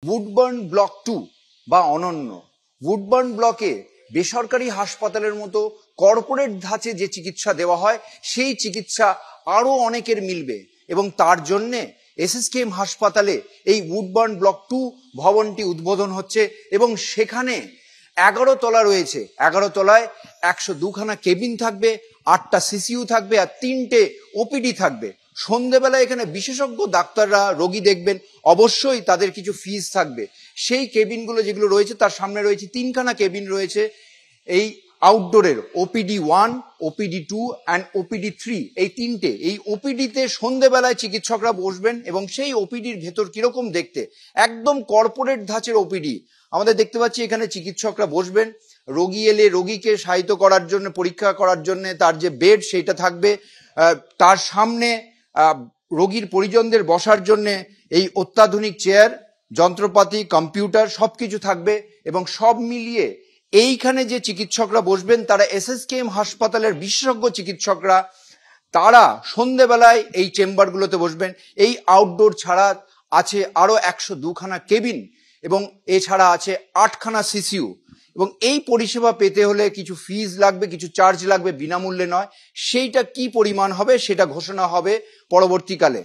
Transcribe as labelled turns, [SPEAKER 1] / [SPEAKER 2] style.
[SPEAKER 1] Woodburn block 2 বা অনন্য Woodburn ব্লকে বেসরকারি হাসপাতালের মতো কর্পোরেট ধাঁচে যে চিকিৎসা দেওয়া হয় সেই চিকিৎসা আরো অনেকের মিলবে এবং তার জন্য এসএসকেএম হাসপাতালে এই উডবার্ন ব্লক 2 ভবনটি উদ্বোধন হচ্ছে এবং সেখানে 11 তলা রয়েছে। 11 তলায় 102 খানা কেবিন থাকবে, 8টা সিসিইউ থাকবে আর 3টে ওপিডি থাকবে। সন্ধ্যেবেলায় এখানে বিশেষজ্ঞ ডাক্তাররা রোগী দেখবেন, অবশ্যই তাদের কিছু ফিস থাকবে। সেই কেবিনগুলো যেগুলো রয়েছে তার সামনে রয়েছে 3খানা কেবিন রয়েছে এই আউটডোরের, ওপিডি 1, ওপিডি 2 অ্যান্ড ওপিডি 3, এই 3টে। এই ওপিডিতে সন্ধ্যেবেলায় চিকিৎসকরা বসবেন এবং সেই ওপিডির ভেতর কিরকম দেখতে, একদম কর্পোরেট ধাঁচের ওপিডি। আমাদের দেখতে পাচ্ছি এখানে চিকিৎসকরা বসবেন, রোগী এলে রোগীকে শায়িত করার জন্য, পরীক্ষা করার জন্য তার যে বেড সেইটা থাকবে, তার সামনে রোগীর পরিজনদের বসার জন্য এই অত্যাধুনিক চেয়ার, যন্ত্রপাতি, কম্পিউটার সবকিছু থাকবে এবং সব মিলিয়ে এইখানে যে চিকিৎসকরা বসবেন তারা এসএসকেএম হাসপাতালের বিশেষজ্ঞ চিকিৎসকরা। তারা সন্ধ্যেবেলায় এই চেম্বারগুলোতে বসবেন। এই আউটডোর ছাড়া আছে আরো 102 খানা কেবিন এবং এছাড়া আছে 8খানা সিসিইউ। এবং এই পরিষেবা পেতে হলে কিছু ফিজ লাগবে, কিছু চার্জ লাগবে, বিনামূল্যে নয়। সেইটা কি পরিমাণ হবে সেটা ঘোষণা হবে পরবর্তীকালে।